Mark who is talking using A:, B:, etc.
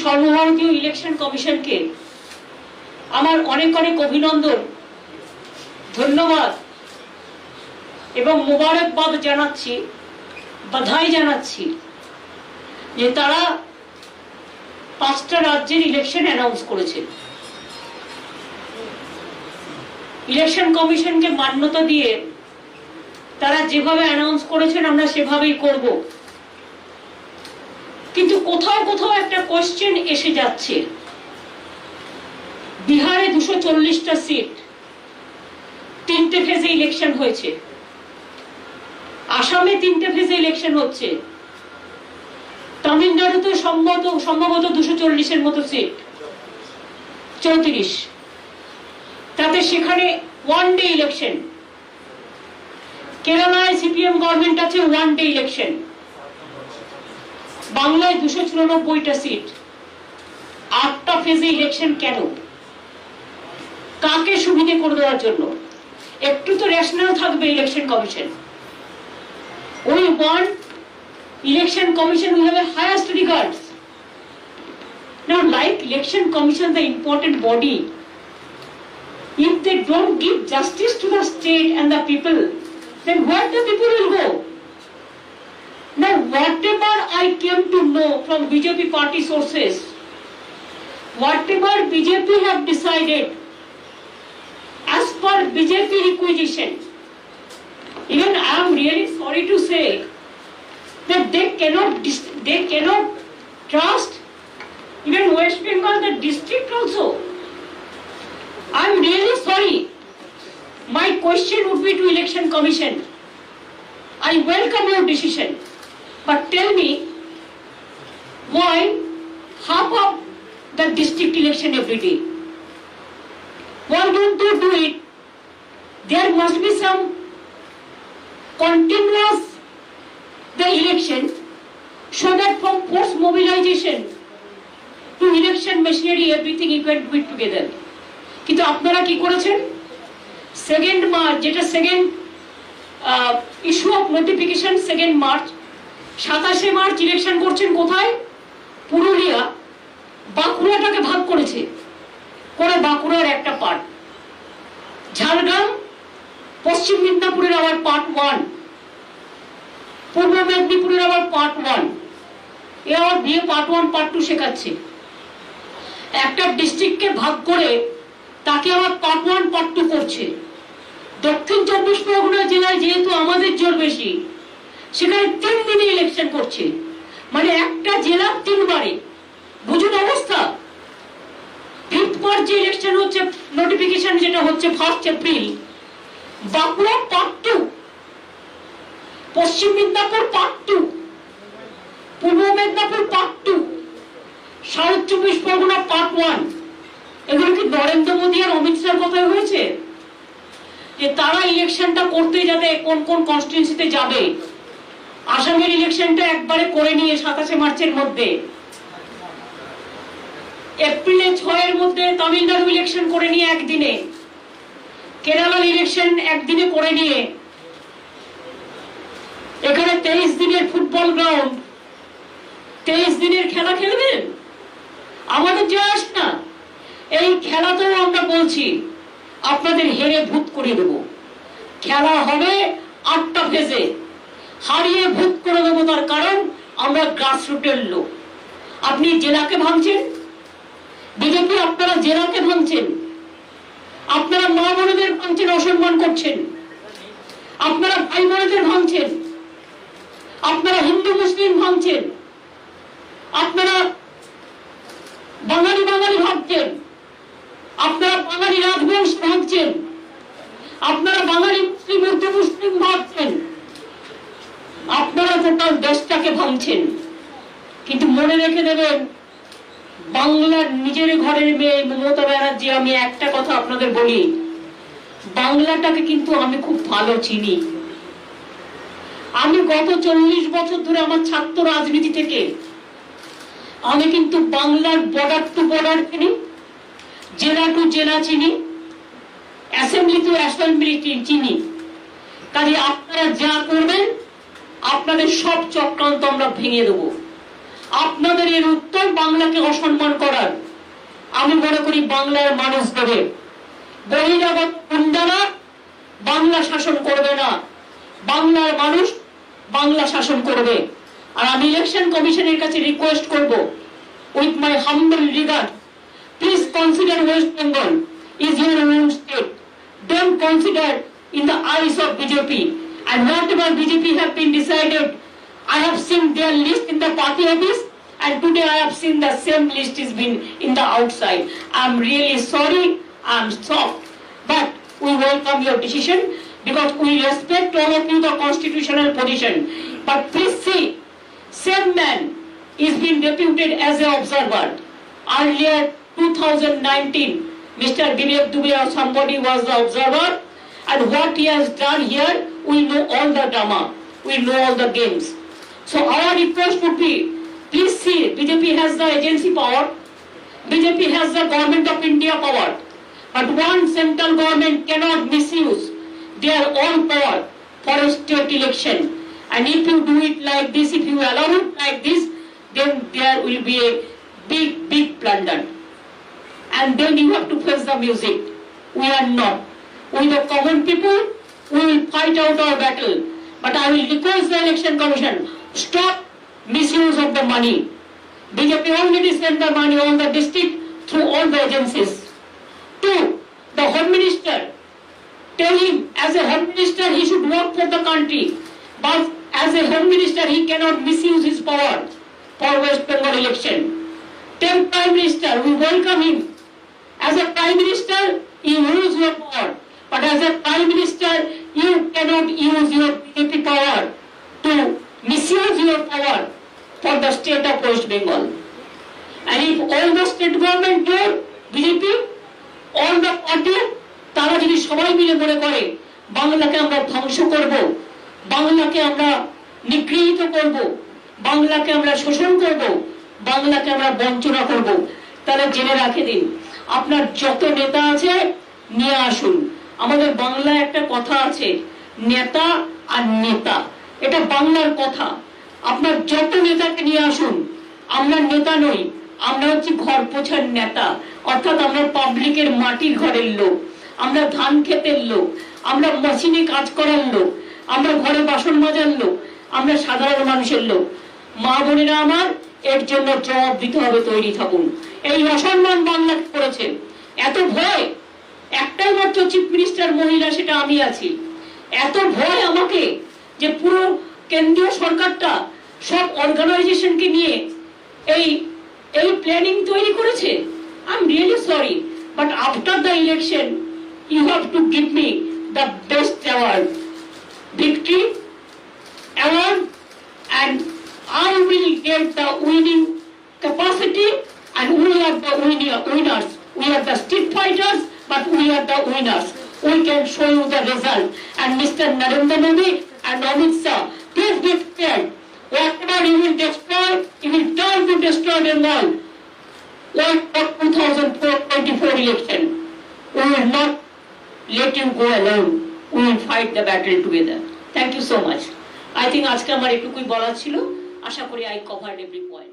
A: সর্বভারতীয় ইলেকশন কমিশনকে আমার অনেক অনেক অভিনন্দন, ধন্যবাদ এবং মোবারকবাদ জানাচ্ছি, বাধাই জানাচ্ছি যে তারা 5টা রাজ্যের ইলেকশন অ্যানাউন্স করেছে। ইলেকশন কমিশনকে মান্যতা দিয়ে তারা যেভাবে অ্যানাউন্স করেছেন আমরা সেভাবেই করব, কিন্তু কোথাও কোথাও একটা কোশ্চেন এসে যাচ্ছে। বিহারে 240টা সিট, 3টে ফেজে ইলেকশন হয়েছে। আসামে 3টে ফেজে ইলেকশন হচ্ছে। তামিলনাড়ুতে সম্ভবত 240-এর মতো সিট, 34, তাতে সেখানে ওয়ান ডে ইলেকশন। কেরালায় সিপিএম গভর্নমেন্ট আছে, ওয়ান ডে ইলেকশন। বাংলায় 294টা সিট, 8টা ফেজে ইলেকশন। কেন? কাকে সুবিধে করে দেওয়ার জন্য? একটু তো রেশনাল থাকবে election commission. We want election commission who have a highest regards. Now, like election commission, the important body, if they don't give justice to the state and the people, then where the people will go? Now, whatever I came to know from BJP party sources, whatever BJP have decided, as per BJP requisition, even I am really sorry to say that they cannot trust even West Bengal, the district also. I am really sorry. My question would be to Election Commission. I welcome your decision, but tell me why half of the district election every day? Why don't you do it? There must be some continuous the election, so that from post mobilization to election machinery everything you can do it together. কিন্তু আপনারা কি করেছেন? 2nd March, যেটা second issue of notification 2nd March, 27শে March election করছেন কোথায়? পুরুলিয়া। বাঁকুড়াটাকে ভাগ করেছে, করে বাঁকুড়ার একটা পার্ট, ঝাড়গ্রাম পশ্চিম মেদিনীপুরের আবার পার্ট 1, পূর্ব মেদিনীপুরের আবার পার্ট 1, এ আবার বিয়ে পার্ট 1 পার্ট 2 শেখাচ্ছে। একটা ডিস্ট্রিক্টকে ভাগ করে তাকে আবার পার্ট 1 পার্ট 2 করছে। দক্ষিণ 24 পরগনা জেলায় যেহেতু আমাদের জোর বেশি, সেখানে 3 দিনে ইলেকশন করছে, মানে একটা জেলা 3 বারে। বুঝুন অবস্থা। 5th মার্চ যে ইলেকশন হচ্ছে, নোটিফিকেশন যেটা হচ্ছে 1 এপ্রিল, বাঁকুড়া পার্ট 2, পশ্চিম মেদিনীপুর পার্ট 2, পূর্ব Medinipur part 2, south 24 Pargana part 1। এগুলো কি নরেন্দ্র মোদী আর অমিত শাহর কথাই হয়েছে যে তারা ইলেকশনটা করতে যাতে কোন কোন কনস্টিটিউয়েন্সিতে যাবে? আসামের ইলেকশনটা একবারে করে নিয়ে 27শে মার্চের মধ্যে, এপ্রিলে 6-এর মধ্যে তামিলনাড়ু ইলেকশন করে নিয়ে একদিনে, কেরালার ইলেকশন একদিনে করে নিয়ে, এখানে 23 দিনের ফুটবল গ্রাউন্ড, 23 দিনের খেলা খেলবেন? আমাদের যে আস না, এই খেলাতেও আমরা বলছি আপনাদের হেরে ভূত করে দেব। খেলা হবে 8টা ফেজে, হারিয়ে ভূত করে দেবো। তার কারণ আমরা গ্রাসরুটের লোক। আপনি জেলাকে ভাঙছেন, বিজেপি আপনারা জেলাকে ভাঙছেন, আপনারা মা বোনদের ভাঙছেন, অসম্মান করছেন, আপনারা ভাই বোনদের ভাঙছেন, আপনারা হিন্দু মুসলিম ভাঙছেন, আপনারা বাঙালি বাঙালি ভাবছেন, আপনারা বাঙালি রাজবংশ ভাবছেন, আপনারা বাঙালি মুসলিম উর্দু মুসলিম ভাবছেন, আপনারা টোটাল দেশটাকে ভাঙছেন। কিন্তু মনে রেখে দেবেন, বাংলার নিজের ঘরের মেয়ে মমতা ব্যানার্জি, আমি একটা কথা আপনাদের বলি, বাংলাটাকে কিন্তু আমি খুব ভালো চিনি। আমি গত 40 বছর ধরে আমার ছাত্র রাজনীতি থেকে আমি কিন্তু বাংলার বর্ডার টু বর্ডার চিনি, জেলা টু জেলা চিনি, অ্যাসেম্বলি টু অ্যাসেম্বলি চিনি। কাজে আপনারা যা করবেন, আপনাদের সব চক্রান্ত আমরা ভেঙে দেবো। আপনাদের এর উত্তর বাংলাকে অসম্মান করার। আমি মনে করি বাংলার মানুষ দেবে। বহিরাগত গুন্ডারা বাংলা শাসন করবে না, বাংলার মানুষ বাংলা শাসন করবে। আর আমি ইলেকশন কমিশনের কাছে রিকোয়েস্ট করব, with my humble regard, please consider West Bengal is your own state. Don't consider in the eyes of BJP. And whatever BJP have been decided, I have seen their list in the party office, and today I have seen the same list is been in the outside. I'm really sorry, I'm shocked, but we welcome your decision because we respect all of you the constitutional position. But please see, same man is being deputed as an observer. Earlier 2019, Mr. Vivek Dubey or somebody was the observer, and what he has done here, we know all the drama, we know all the games. So our request would be, please see, BJP has the agency power, BJP has the government of India power, but one central government cannot misuse their own power for a state election. And if you do it like this, if you allow it like this, then there will be a big blunder. And then you have to face the music. We are not. We the common people, we will fight out our battle. But I will request the election commission, stop misuse of the money. BJP already sent the money on the district through all the agencies. Two, the Home Minister, tell him as a Home Minister he should work for the country. But as a Home Minister he cannot misuse his power for West Bengal election. Tell Prime Minister, we welcome him. As a Prime Minister, you use your power. But as a Prime Minister, you cannot use your BJP power to misuse your power for the state of West Bengal. And if all the state government do, BJP, all the party, তারা যদি সবাই মিলে মনে করে বাংলাকে আমরা ধ্বংস করব, বাংলাকে আমরা নিগৃহীত করব, বাংলাকে আমরা শোষণ করব, বাংলাকে আমরা বঞ্চনা করব, তাহলে জেনে রাখে দিন, আপনার যত নেতা আছে নিয়ে আসুন। আমাদের বাংলায় একটা কথা আছে, নেতা আর নেতা, এটা বাংলার কথা। আপনার যত নেতাকে নিয়ে আসুন। আমরা নেতা নই, আমরা হচ্ছে ঘর পোছার নেতা, অর্থাৎ আমরা পাবলিকের মাটির ঘরের লোক, আমরা ধান ক্ষেতের লোক, আমরা মেশিনে কাজ করার লোক, আমরা ঘরে বাসন মাজার লোক, আমরা সাধারণ মানুষের লোক। মা বোনেরা আমার, এর জন্য জবাব দিতে হবে, তৈরি থাকুন। এই অসম্মান বাংলাকে করেছে, এত ভয়, একটাই মাত্র চিফ মিনিস্টার মহিলা, সেটা আমি আছি। এত ভয় আমাকে যে পুরো কেন্দ্রীয় সরকারটা সব অর্গানাইজেশনকে নিয়ে এই প্ল্যানিং তৈরি করেছে। I am really sorry, but after the election you have to give me the best award, victory award, and I will get the winning capacity, and we are the winners. We are the street fighters, but we are the winners. We can show you the result. And Mr. Narendra Modi and Amit Shah, please be prepared. Whatever you will destroy, you will turn to destroy them all. Like the 2024 election, we will not let you go alone. We will fight the battle together. Thank you so much. I think আজকে আমার এটুকুই বলার ছিল। আশা করি I covered every point.